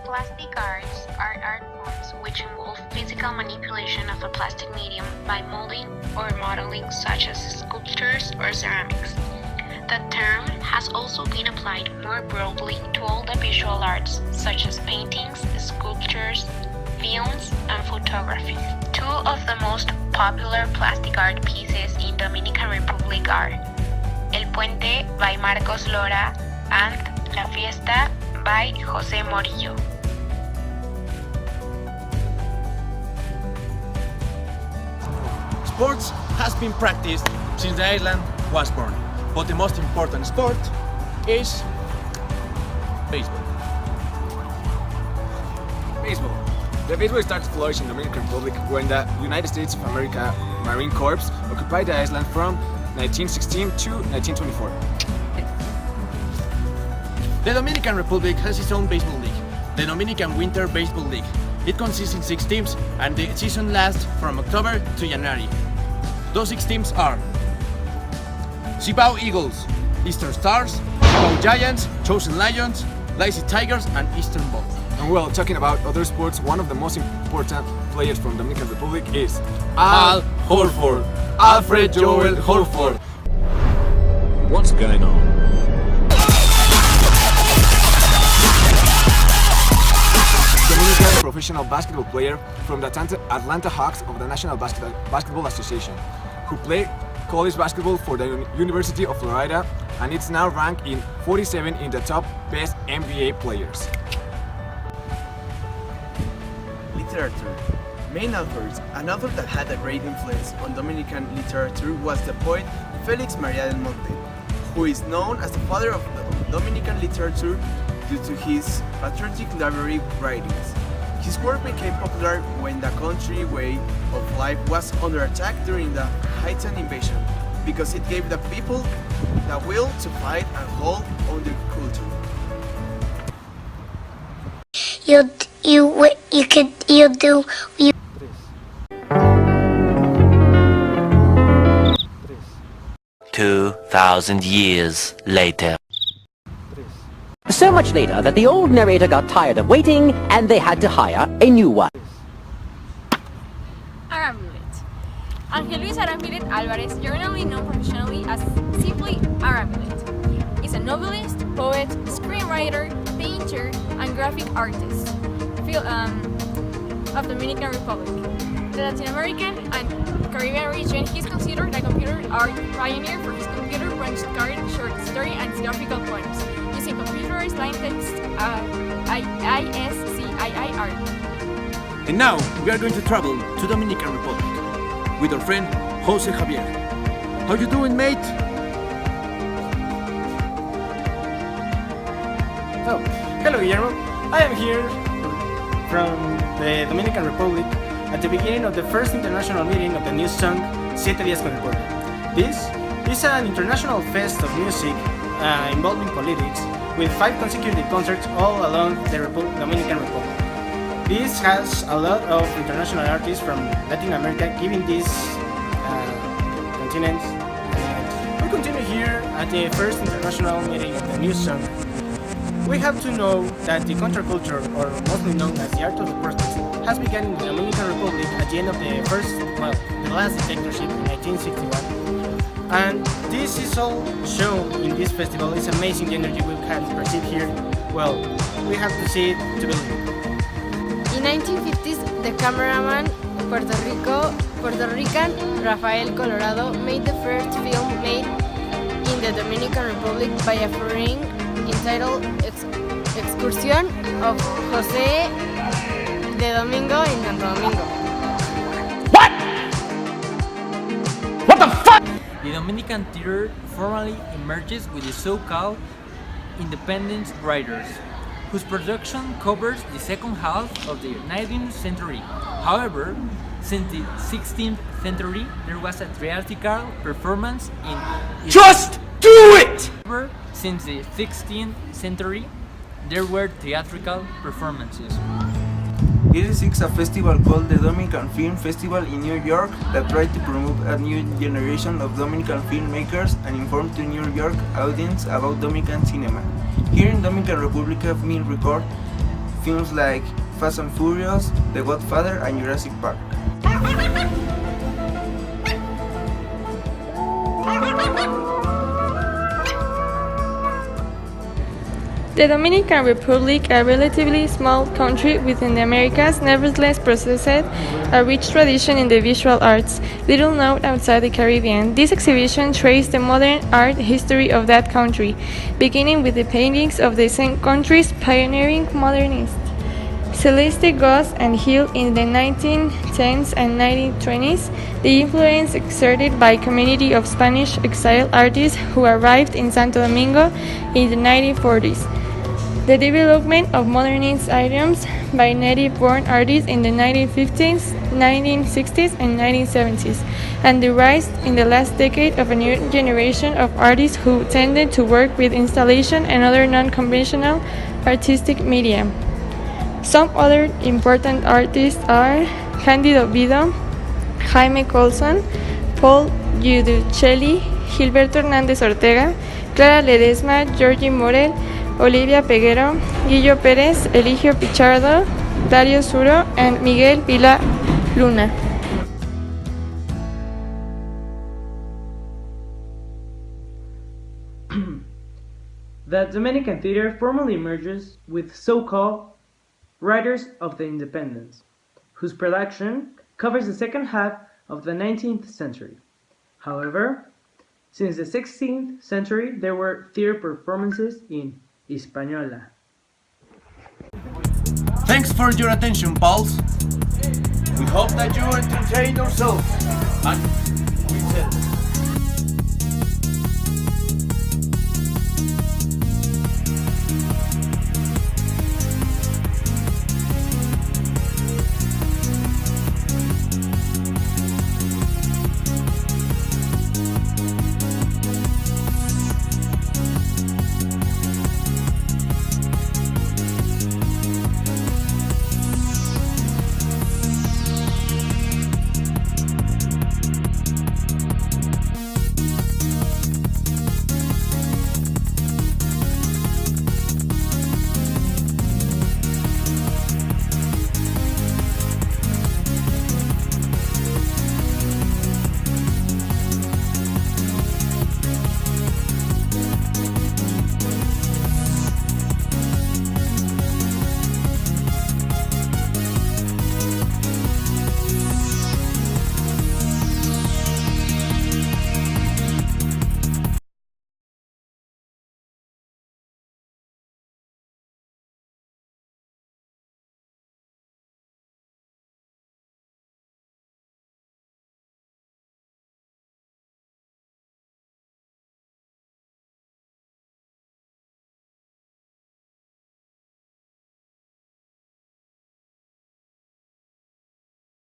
Plastic arts are art forms which involve physical manipulation of a plastic medium by molding or modeling, such as sculptures or ceramics. The term has also been applied more broadly to all the visual arts, such as paintings, sculptures, films, and photography. Two of the most popular plastic art pieces in Dominican Republic are El Puente by Marcos Lora and La Fiesta by José Morillo. Sports has been practiced since the island was born, but the most important sport is baseball. Baseball. The baseball started to flourish in the Dominican Republic when the United States of America Marine Corps occupied the island from 1916 to 1924. The Dominican Republic has its own baseball league, the Dominican Winter Baseball League. It consists in 6 teams and the season lasts from October to January. Those 6 teams are Cibao Eagles, Eastern Stars, Cibao Giants, Chosen Lions, Lazy Tigers, and Eastern Bulls. And well, talking about other sports, one of the most important players from Dominican Republic is Al Horford, Alfred Joel Horford. What's going on? Dominican professional basketball player from the Atlanta Hawks of the National Basketball Association, who played college basketball for the University of Florida, and it's now ranked in 47 in the top best NBA players. Literature. Main authors. An author that had a great influence on Dominican literature was the poet Felix Maria del Monte, who is known as the father of Dominican literature due to his patriotic literary writings. His work became popular when the country way of life was under attack during the Haitian invasion, because it gave the people the will to fight and hold on their culture. You do. 2,000 years later. So much later that the old narrator got tired of waiting and they had to hire a new one. Aramulet. Ángel Luis Aramulet Álvarez, generally known professionally as simply Aramulet, is a novelist, poet, screenwriter, painter, and graphic artist of the Dominican Republic. The Latin American and Caribbean region, he is considered a computer art pioneer for his computer-punched card, short story, and graphical poems, using computerized line text, ISCII art. And now we are going to travel to Dominican Republic with our friend Jose Javier. How you doing, mate? Oh, hello Guillermo. I am here from the Dominican Republic at the beginning of the first international meeting of the new song Siete Días con el Pueblo. This is an international fest of music involving politics with 5 consecutive concerts all along the Dominican Republic. This has a lot of international artists from Latin America giving this continent. We continue here at the first international meeting of the new song. We have to know that the counterculture, or mostly known as the art of the protest, has begun in the Dominican Republic at the end of the last dictatorship in 1961. And this is all shown in this festival. It's amazing the energy we can perceive here. Well, we have to see it to believe it. In 1950s, the cameraman Puerto Rican Rafael Colorado made the first film made in the Dominican Republic by a foreign entitled Excursión of José de Domingo in Santo Domingo. What? What the fuck? The Dominican theater formally emerges with the so-called independent writers, whose production covers the second half of the 19th century. However, since the 16th century, there was a theatrical performance in... Just do it! However, since the 16th century, there were theatrical performances. It is a festival called the Dominican Film Festival in New York that tried to promote a new generation of Dominican filmmakers and inform the New York audience about Dominican cinema. Here in Dominican Republic have been recorded films like Fast and Furious, The Godfather, and Jurassic Park. The Dominican Republic, a relatively small country within the Americas, nevertheless possessed a rich tradition in the visual arts, little known outside the Caribbean. This exhibition traced the modern art history of that country, beginning with the paintings of the same country's pioneering modernists, Celeste Goss and Hill in the 1910s and 1920s, the influence exerted by a community of Spanish exile artists who arrived in Santo Domingo in the 1940s. The development of modernist items by native-born artists in the 1950s, 1960s, and 1970s, and the rise in the last decade of a new generation of artists who tended to work with installation and other non-conventional artistic media. Some other important artists are Cándido Vido, Jaime Colson, Paul Giudicelli, Gilberto Hernández Ortega, Clara Ledesma, Georgie Morel, Olivia Peguero, Guillo Pérez, Eligio Pichardo, Dario Suro, and Miguel Vila Luna. The Dominican theater formally emerges with so-called Writers of the Independence, whose production covers the second half of the 19th century. However, since the 16th century, there were theater performances in Hispaniola. Thanks for your attention, pals. We hope that you entertain yourselves. And we said